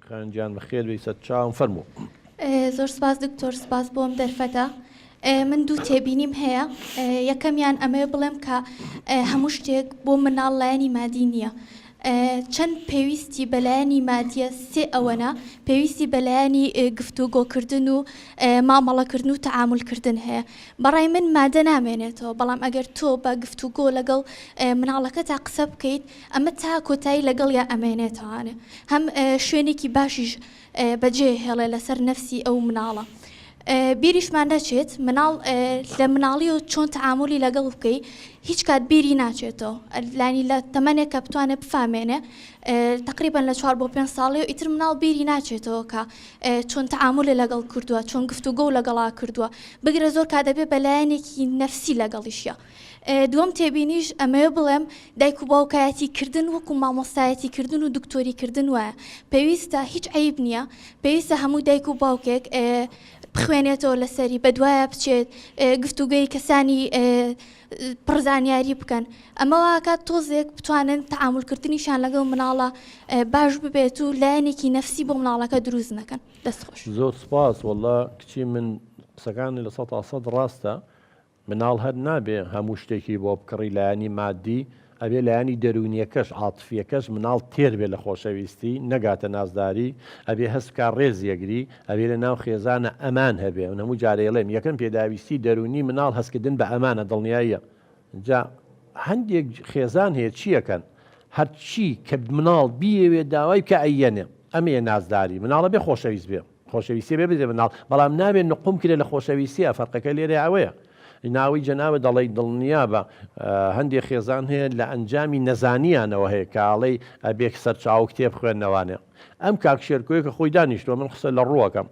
خانجان بەخێر بێ سەر چاوم فەرموو. زۆر سپاس دکتۆر، سپاس بۆم دەرفەتە. من دوو تێبینیم هەیە. یەکەمیان ئەمەیە بڵێم کە هەموو شتێک بۆ مناڵ لایەنی مادی نییە. چەند پێویستی بەلایەنی مادیە سێ ئەوەنە، پێویستی بەلایەنی گفتوگۆکردن و مامەڵەکردن و تەعاملکردن هەیە. بەڕای من مادە نامێنێتەوە، بەڵام ئەگەر تۆ بە گفتوگۆ لەگەڵ مناڵەکە تا قسە بکەیت، ئەمە تا کۆتایی لەگەڵ یا ئەمێنێتەوانێ. هەم شوێنێکی باشیش بەجێ هێڵێ لەسەر نەفسی ئەو مناڵە. بیریشمان نەچێت مناڵ لە مناڵی و چۆن تەعاملی لەگەڵ بکەی هیچ کات بیری ناچێتەوە. لانی لە تەمەنێک کە بتوانێت بفامێنێ تقریبا لە 4 بۆ 5 ساڵی و ئیتر مناڵ بیری ناچێتەوە کە چۆن تەعاملی لەگەڵ کردووە، چۆن گفتوگۆ و لەگەڵا کردووە. بگرە زۆر کات دەبێت بەلایەنێکی نەفسی لەگەڵیشە. دووەم تێبینیش ئەمەیە بڵێم دایک و باوکایەتیکردن وەکو مامۆستایەتیکردن و دکتۆریکردن وایە. پێویستە هیچ عیب نییە، پێویستە هەموو دایک و باوکێک بخوێنێتەوە لەسەری بەدوایە بچێت گفتوگۆی کەسانی پڕزانیاری بکەن. ئەمە واکات تۆزێک بتوانن تەعاملکردنیشان لەگەڵ مناڵە باش ببێت و لایەنێکی نەفسی بۆ مناڵەکە دروست نەکەن. دەستخۆش. زۆر سپاس. وەڵا کچی من قسەکانی لە 100% ڕاستە. مناڵ هەر نابێ هەموو شتێکی بۆ بکڕی لایەنی مادی، ئەبێ لایەنی دەرونیەکەش عاتفیەکەش مناڵ تێر بێ لە خۆشەویستی، نەگاتە نازداری، ئەبێ هەستکا ڕێز یەگری، ئەبێ لە ناو خێزانە ئەمان هەبێ. هەموو جارێڵێم یەکەم پێداویستی دەرونی مناڵ هەستکردن بە ئەمانە دڵنیاییە. جا هەندێک خێزان هەیە چیەکەن؟ هەرچی کە مناڵ بیەوێ داوای کە ئەیەنێ، ئەمەیە نازداری. مناڵە بێ خۆشەویست بێ، خۆشەویستی بێ بدێ مناڵ، بەڵام نابێت نقوم کرێ لە خۆشەویستیە. فەرقەکە لێرە ئەوەیە. ناوی جەنابە دەڵێ دڵنیا بە هەندێک خێزان هەیە لە ئەنجامی نەزانیانەوە هەیە کاڵەی ئەبێک سەر چاو کتێب خوێندنەوانێ. ئەم کاک شێرکۆیە کە خۆی دانیشتووە من قسە لە ڕووەکەم،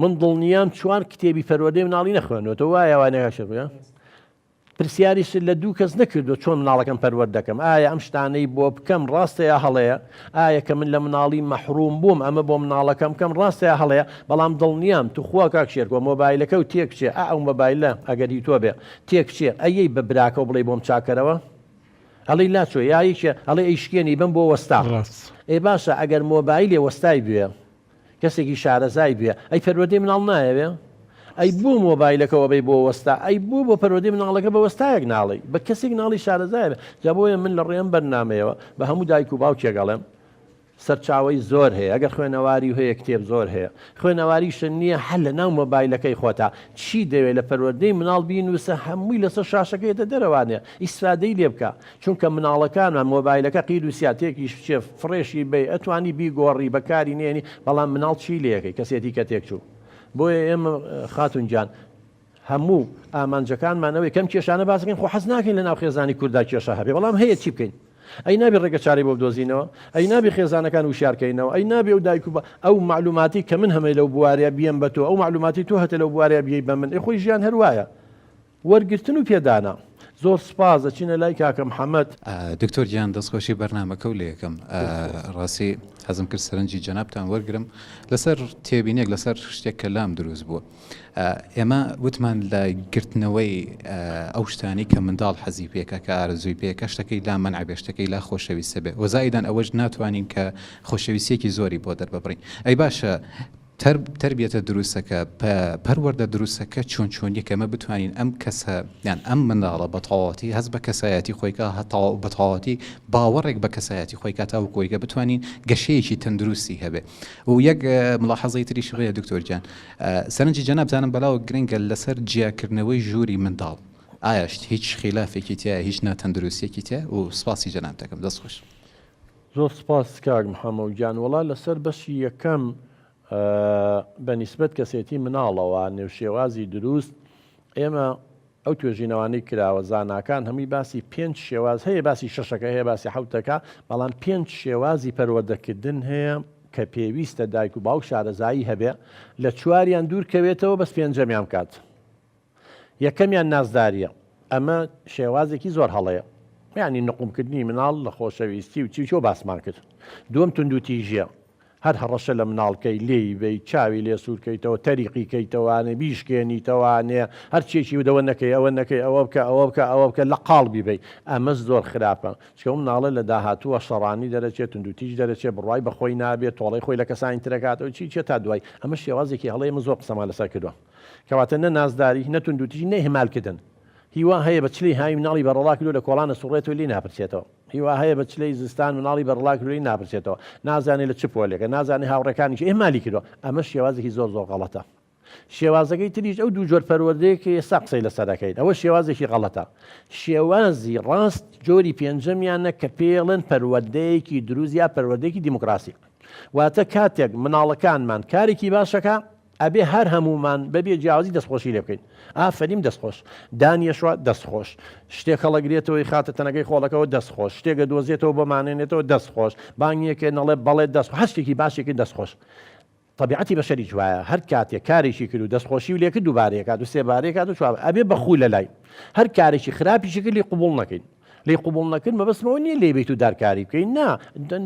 من دڵنیام چوار کتێبی پەروەردەی مناڵی نەخوێنێتەوە. وایە وانەیە شێرکۆیە پرسیاریش لە دوو کەس نەکردو چۆن مناڵەکەم پەروەرد دەکەم. ئایا ئەم شتانەی بۆ بکەم ڕاستە یا هەڵەیە؟ ئایا کە من لە مناڵی مەحروم بووم ئەمە بۆ مناڵەکەم بکەم ڕاستە یا هەڵەیە؟ بەڵام دڵنیام توخوا کاک شێرکۆ مۆبایلەکە و تێکچێ ئەو مۆبایلە ئەگەری تۆ بێ تێکچێ ئەیەی بە براکە و بڵێ بۆم چاکەرەوە ئەڵی لاچۆ یاییکە ئەڵێ ئەیشکێنی بم بۆ وەستا. ئێ باشە ئەگەر مۆبایلێ وەستای بوێ کەسێکی شارەزای بوێ ئەی پەروەردەی مناڵ نایەوێ؟ ئەی بوو مۆبایلەکەەوە بێ بۆ وەستا، ئەی بوو بۆ پەروەردەی مناڵەکە بە وەستایەک ناڵی بە کەسێک ناڵی شارەزایە بێ. جا بۆیە من لە ڕێم بەرنامەیەوە بە هەموو دایک و باوکێگەڵێم سەرچاوی زۆر هەیە. ئەگەر خوێنەواری هەیە کتێب زۆر هەیە، خوێنەواریشە نییە هەل لە ناو مۆبایلەکەی خۆتا چی دەوێت لە پەروەردەی مناڵ بینوسە هەمووی لەسەر شاشەکەیتە دەرەوانێ ئیسفادەی لێ بکە. چونکە مناڵەکانمان مۆبایلەکە قید و سیاتێکی شێ فڕێشی بێ ئەتوانی بیگۆڕی بەکاری نێنی، بەڵام مناڵ چی لێەکەی کەسێتی کە تێک چوو. بۆیە ئێمە خاتونجان هەموو ئامانجەکانمانەوەی کەم کێشانە باسەکەین خۆ حەز ناکەین لە ناو خێزانی کووردا کێشە هەبێ، بەڵام هەیە چی بکەین؟ ئەی نابێ ڕێگە چارەی بۆ بدۆزینەوە، ئەی نابێ خێزانەکان وشارکەینەوە، ئەی نابێ و دایک و ئەو معلوماتی کە من هەمەی لەو بوارەیە بیەم بە تۆ، ئەو معلوماتی تۆ هەتە لەو بوارەیە بیەی بە من. خۆی ژیان هەروایە وەرگرتن و پێدانا. زۆر سپاس. دەچینە لای کاکە محەممەد. دکتۆر گیان دەستخۆشی بەرنامەکە و لە یەکەم ڕاستی حەزم کرد سەرنجی جەنابتان وەرگرم لەسەر تێبینێک لەسەر شتێک کە لام دروست بووە. ئێمە وتمان لە گرتنەوەی ئەو شتانی کە منداڵ حەزی پێکە کە ئارزووی پێکە شتەکەی لا مەنع بێ شتەکەی لا خۆشەویستە بێ وەزایدان ئەوەش ناتوانین کە خۆشەویستێکی زۆری بۆ دەرببڕین. ئەی باشە تربیەتە دروستەکە پەروەردە دروستەکە چۆن چۆنیەکەمە بتوانین ئەم کەسە یان ئەم منداڵە بەتەواوەتی هەست بە کەسایەتی خۆیکە بەتەواوەتی باوەڕێک بە کەسایەتی خۆیکە تا کۆیکە بتوانین گەشەیەکی تەندروستی هەبێ. و یەک ملاحەزەی تری شغەیە دکتۆرجان سەرنجی جەنابزانم بەلاوە گرنگە لەسەر جیاکردنەوەی ژووری منداڵ. ئایاشت هیچ خلافێکی تایە هیچ ناتەندروستیەکی تایە؟ و سپاسی جەناب دەکەم. دەستخۆش. زۆر سپاس کاک محەممەد گیان. وەڵا لەسەر بەشی یەکەم بە نیسبەت کەسێتی مناڵەوە نێوشێوازی دروست ئێمە ئەو توێژینەوانەی کراوە زاناکان هەمووی باسی 5 شێواز هەیە، باسی 6ەکە هەیە، باسی 7ەکە، بەڵام 5 شێوازی پەروەردەکردن هەیە کە پێویستە دایک و باوک شارەزایی هەبێ لە چواریان دوورکەوێتەوە بەس پێنجەمیان کات. یەکەمیان نازداریە، ئەمە شێوازێکی زۆر هەڵەیە، یعنی نقومکردنی مناڵ لە خۆشەویستی و چی چۆ باسمان کرد. دووەم توندوتیژیە، هەر هەڕەشە لە مناڵکەی لێی بی چاوی لێ سوورکەیتەوە تەریقی کەیتەوانێ بیشکێنیتەوانێ هەرچێکی ودەوە نەکەی ئەوە نەکەی ئەوە بکە ئەوە بکە ئەوە بکە لە قاڵبی بی ئەمە زۆر خراپە چکە مناڵە لە داهاتووە شەڕانی دەرەچێت توندوتیش دەرەچێت بڕای بەخۆی نابێت تۆڵی خۆی لە کەسانی ترەکاتەوە چی چێت تا دوای ئەمە شێوازێکی هەڵەیە من زۆر قسەمان لەسەر کردووە کەواتە نە نازداری نە توندوتیژی نە هێمالکردن هیوا هەیە بە چلەی هاوی مناڵی بەڕەڵا کردو لە کۆڵانە سوڕێتەوە لێ ناپرسێتەوە هیوا هەیە بە چلەی زستان مناڵی بەڕڵا کردوی ناپرسێتەوە نازانێت لە چ پۆلێکە نازانێت هاوڕەکانیش ئێمالی کردووە ئەمە شێوازێکی زۆر زۆر غەڵەتە شێوازەکەی تریش ئەو دوو جۆر پەروەردەیەکە ئێستا قسەی لەسەر دەکەین ئەوە شێوازێکی غەڵەتە شێوازی ڕاست جۆری پێنجەمیانە کە پێڵن پەروەردەیەکی دروست یا پەروەردەیەکی دیموکراسی واتە کاتێک مناڵەکانمان کارێکی باشەکە ئەبێ هەر هەمومان بەبێ جیاوازی دەستخۆشی لێ بکەین ئافرین دەستخۆش دانیەشوە دەستخۆش شتێک هەڵەگرێتەوەی خاتە تەنەکەی خۆڵەکەەوە دەستخۆش شتێکە دۆزێتەوە بۆمانێنێتەوە دەستخۆش بانگیەکە نەڵێ بەڵێ دەست هەر شتێکی باشێکی دەستخۆش طبیعەتی بەشەری جوایە هەر کاتێک کارێکی کرد و دەستخۆشی و لێ کرد دووبارەیەکات و سێبارەیەکات و چوار ئەبێ بەخوو لە لای هەر کارێکی خراپیشی کرد لێ قوبوڵ نەکەین لێ قوبوڵ نەکرد مەبەستمەوە نییە لێ بیت و دارکاری بکەین نا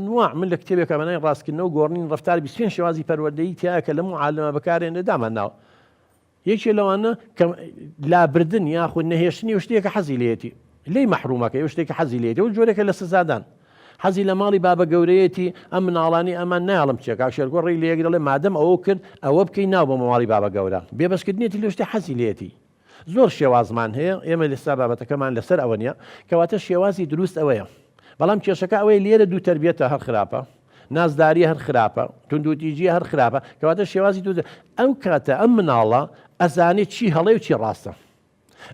نوع من لە کتێبێکە بەنای ڕاستکردنەوە گۆڕنین ڕفتار 25 شێوازی پەروەردەیی تایە کە لەموو عالەمە بەکارێنێ دامانناوە یەکێ لەوانە کە لابردن یاخود نەهێشتنی و شتێکە حەزی لێتی لێی مەحرومەکە و شتێکی حەزی لێتی و جۆرێکە لە سزادان حەزی لە ماڵی بابە گەورەیەتی ئەم مناڵانی ئەمان ناڵم چێکا شێرگۆ ڕێی لێگرڵێ مادەم ئەوە کرد ئەوە بکەین ناو بە ماڵی بابە گەورە بێبەشکردنێتی لە شتێ حەزی لێتی زۆر شێوازمان هەیە ئێمە لەستا بابەتەکەمان لەسەر ئەوە نیە کەواتە شێوازی دروست ئەوەیە بەڵام کێشەکە ئەوەی لێرە دوو تربیەتە هەر خراپە نازداری هەر خراپە توندوتیژی هەر خراپە کەواتە شێوازی دوو ئەو کاتە ئەم مناڵە ئەزانێت چی هەڵێ و چی ڕاستە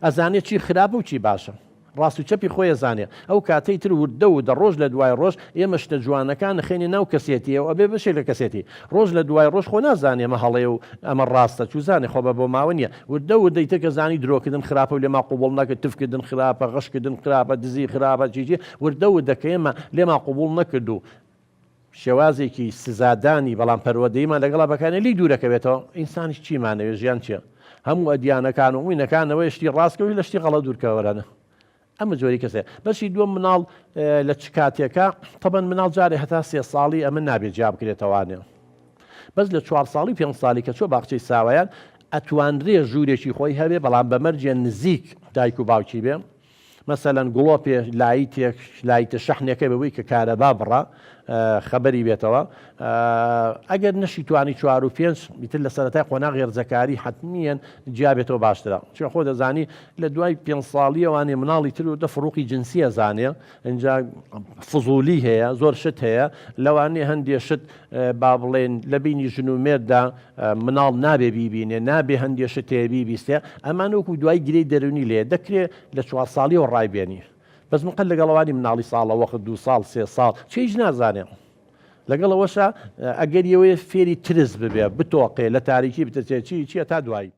ئەزانێت چی خراپە و چی باشە ڕاست و چەپی خۆی ئەزانێ ئەو کاتەی تر وردە و دە ڕۆژ لە دوای ڕۆژ ئێمە شتە جوانەکان نەخێنی ناو کەسێتیەوە ئەبێ بشێ لە کەسێتی ڕۆژ لە دوای ڕۆژ خۆ نازانێ ئەمە هەڵێ و ئەمە ڕاستە چوزانێ خۆ بە بۆ ماوە نییە وردە وردەی تەکە زانی درۆکردن خراپە و لێما قوبوڵ نەکرد تفکردن خراپە غەشکردن خراپە دزی خراپە چیجی وردە وردەکە ئێمە لێما قوبوڵ نەکرد و شێوازێکی سزادانی بەڵام پەروەردەییمان لەگەڵا بەکانێ لی دوورەکەوێتەوە ئینسانیش چیمانەوێ ژیان چییە هەموو ئەدیانەکان و موینەکانەوەی شتی ڕاستکەوی لە شتی غەڵە دوورکەوەرانە ئەمە جۆری کەسێ بەشی دووەم مناڵ لە چ کاتێکە تەبەن مناڵ جارێ هەتا 3 ساڵی ئەمە نابێت جیا بکرێتەوانێ بەس لە 4 ساڵی 5 ساڵی کە چۆ باخچەی ساوایان ئەتوانرێ ژوورێکی خۆی هەبێ بەڵام بەمەرجێ نزیک دایک و باوکی بێ مەسەلەن گڵۆپێ لایتێک لایتە شەحنەکەی بەوەی کە کارەبا بڕە خەبەری بێتەوە ئەگەر نەشی توانی 4 و 5 بیتر لە سەرەتای قۆناغ غێرزەکاری حتمیەن جیابێتەوە باشترە چون خۆ دەزانی لە دوای 5 ساڵیەوانێ مناڵی تر و دە فڕوقی جنسیە زانێ اینجا فزولی هەیە زۆر شت هەیە لەوانێ هەندێ شت با بڵێن لە بینی ژن و مێردا مناڵ نابێ بیبینێ نابێ هەندێ شت هەیە بیبیستێ ئەمان وەکو دوای گرەی دەرونی لێ دەکرێت لە 4 ساڵیەوە ڕایبێنی بەس مقل لەگەڵەوانی مناڵی ساڵە وەخت 2 ساڵ 3 ساڵ چیش نازانێ لەگەڵەوەشە ئەگەر یەوەیە فێری ترس ببێ بتۆقێ لە تاریکی بتەچێت چیە تا دوایی